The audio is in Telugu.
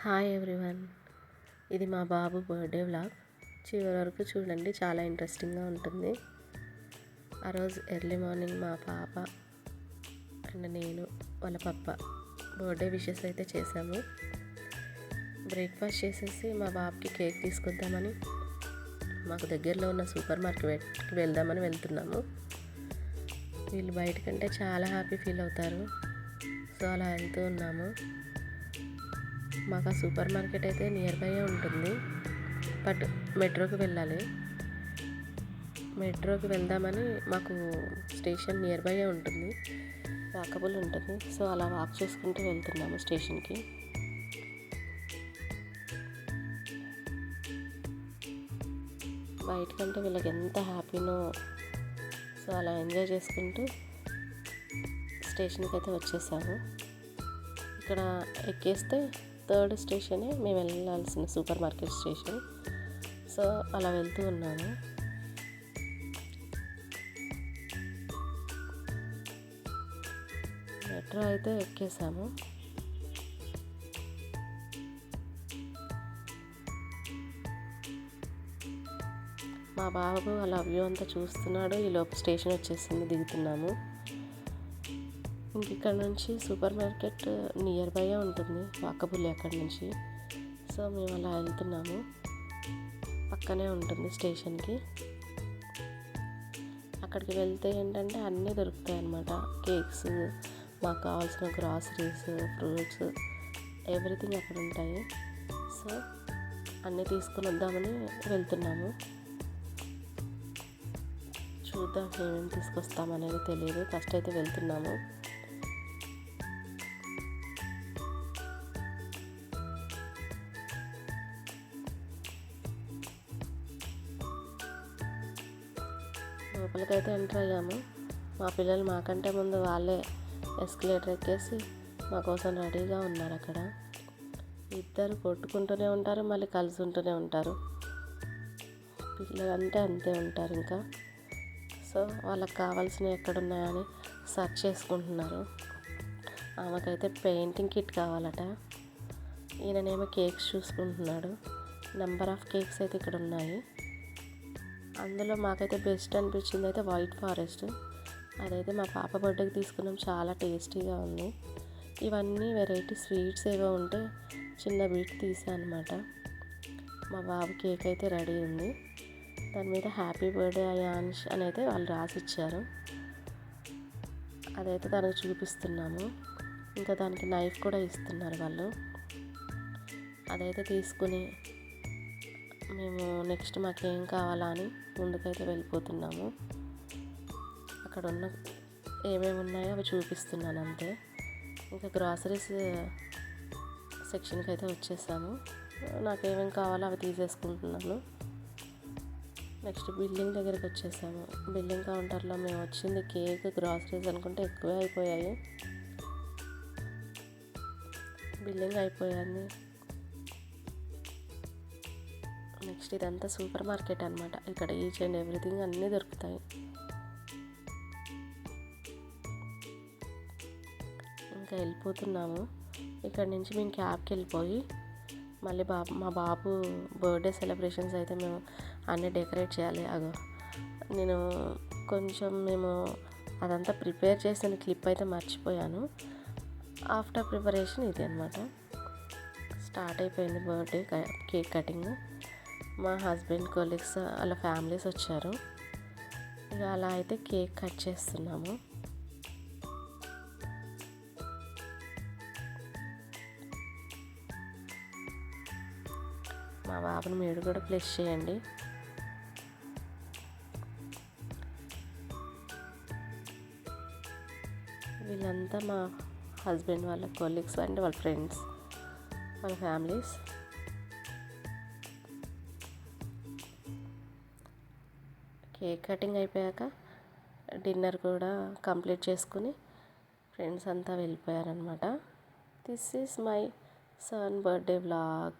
హాయ్ ఎవ్రీవన్, ఇది మా బాబు బర్త్డే వ్లాగ్. చివరి వరకు చూడండి, చాలా ఇంట్రెస్టింగ్గా ఉంటుంది. ఆ రోజు ఎర్లీ మార్నింగ్ మా పాప అండ్ నేను వాళ్ళ పప్ప బర్త్డే విషెస్ అయితే చేసాము. బ్రేక్ఫాస్ట్ చేసేసి మా బాబుకి కేక్ తీసుకొద్దామని మాకు దగ్గరలో ఉన్న సూపర్ మార్కెట్కి వెళ్దామని వెళ్తున్నాము. వీళ్ళు బయటకంటే చాలా హ్యాపీ ఫీల్ అవుతారు. సో అలా వెళ్తూ ఉన్నాము. మాకు ఆ సూపర్ మార్కెట్ అయితే నియర్ బై ఉంటుంది, బట్ మెట్రోకి వెళ్ళాలి. మెట్రోకి వెళ్దామని మాకు స్టేషన్ నియర్ బై ఉంటుంది, వాకబుల్ ఉంటుంది. సో అలా వాక్ చేసుకుంటూ వెళ్తున్నాము స్టేషన్కి. బయటకంటే వీళ్ళకి ఎంత హ్యాపీనో. సో అలా ఎంజాయ్ చేసుకుంటూ స్టేషన్కి అయితే వచ్చేసాము. ఇక్కడ ఎక్కేస్తే థర్డ్ స్టేషనే మేము వెళ్ళాల్సిన సూపర్ మార్కెట్ స్టేషన్. సో అలా వెళ్తూ ఉన్నాము. మెట్రో అయితే ఎక్కేసాము. మా బాబు అలా వ్యూ అంతా చూస్తున్నాడు. ఈలోపు స్టేషన్ వచ్చేసింది, దిగుతున్నాము. ఇంక ఇక్కడ నుంచి సూపర్ మార్కెట్ నియర్ బై ఉంటుంది, వాకబుల్ అక్కడి నుంచి. సో మేము అలా వెళ్తున్నాము. పక్కనే ఉంటుంది స్టేషన్కి. అక్కడికి వెళ్తే ఏంటంటే అన్నీ దొరుకుతాయి అన్నమాట. కేక్స్, మాకు కావాల్సిన గ్రాసరీస్, ఫ్రూట్స్, ఎవ్రీథింగ్ అక్కడ ఉంటాయి. సో అన్నీ తీసుకుని వద్దామని వెళ్తున్నాము. చూద్దాం ఏమేమి తీసుకొస్తామనేది తెలియదు. ఫస్ట్ అయితే వెళ్తున్నాము. లోపలికైతే ఎంటర్ అయ్యాము. మా పిల్లలు మాకంటే ముందు వాళ్ళే ఎస్కలేటర్ ఎక్కేసి మా కోసం రెడీగా ఉన్నారు. అక్కడ ఇద్దరు కొట్టుకుంటూనే ఉంటారు, మళ్ళీ కలిసి ఉంటూనే ఉంటారు. పిల్లలంటే అంతే ఉంటారు ఇంకా. సో వాళ్ళకి కావాల్సినవి ఎక్కడున్నాయని సెర్చ్ చేసుకుంటున్నారు. ఆమెకైతే పెయింటింగ్ కిట్ కావాలట. ఈయననేమో కేక్స్ చూసుకుంటున్నాడు. నెంబర్ ఆఫ్ కేక్స్ అయితే ఇక్కడ ఉన్నాయి. అందులో మాకైతే బెస్ట్ అనిపించింది అయితే వైట్ ఫారెస్ట్. అదైతే మా పాప బర్త్డేకి తీసుకున్నాం, చాలా టేస్టీగా ఉంది. ఇవన్నీ వెరైటీ స్వీట్స్ ఏవో ఉంటే చిన్న బీట్ తీసాను అనమాట. మా బాబు కేక్ అయితే రెడీ ఉంది. దాని మీద హ్యాపీ బర్త్డే అయాన్ష్ అని అయితే వాళ్ళు రాసిచ్చారు. అదైతే తనకు చూపిస్తున్నాము. ఇంకా దానికి నైఫ్ కూడా ఇస్తున్నారు వాళ్ళు. అదైతే తీసుకుని మేము నెక్స్ట్ మాకేం కావాలా అని ముందుకైతే వెళ్ళిపోతున్నాము. అక్కడ ఉన్న ఏమేమి ఉన్నాయో అవి చూపిస్తున్నాను అంతే. ఇంకా గ్రాసరీస్ సెక్షన్కి అయితే వచ్చేసాము. నాకేమేమి కావాలో అవి తీసేసుకుంటున్నాను. నెక్స్ట్ బిల్లింగ్ దగ్గరికి వచ్చేసాము. బిల్లింగ్ కౌంటర్లో మేము వచ్చింది కేక్, గ్రాసరీస్ అనుకుంటే ఎక్కువే అయిపోయాయి. బిల్లింగ్ అయిపోయింది. నెక్స్ట్ ఇదంతా సూపర్ మార్కెట్ అనమాట. ఇక్కడ ఈచ్ అండ్ ఎవ్రీథింగ్ అన్నీ దొరుకుతాయి. ఇంకా వెళ్ళిపోతున్నాము. ఇక్కడ నుంచి మేము క్యాబ్కి వెళ్ళిపోయి మళ్ళీ మా బాబు బర్త్డే సెలబ్రేషన్స్ అయితే మేము అన్నీ డెకరేట్ చేయాలి. నేను మేము అదంతా ప్రిపేర్ చేసిన క్లిప్ అయితే మర్చిపోయాను. ఆఫ్టర్ ప్రిపరేషన్ ఇది అనమాట. స్టార్ట్ అయిపోయింది బర్త్డే కేక్ కటింగ్. మా హస్బెండ్ కొలీగ్స్ వాళ్ళ ఫ్యామిలీస్ వచ్చారు. ఇక అలా అయితే కేక్ కట్ చేస్తున్నాము. మా బాబుని మీరు కూడా ప్లేస్ చేయండి. వీళ్ళంతా మా హస్బెండ్ వాళ్ళ కొలీగ్స్ అండ్ వాళ్ళ ఫ్రెండ్స్, వాళ్ళ ఫ్యామిలీస్. కేక్ కటింగ్ అయిపోయాక డిన్నర్ కూడా కంప్లీట్ చేసుకుని ఫ్రెండ్స్ అంతా వెళ్ళిపోయారనమాట. This is my son birthday vlog.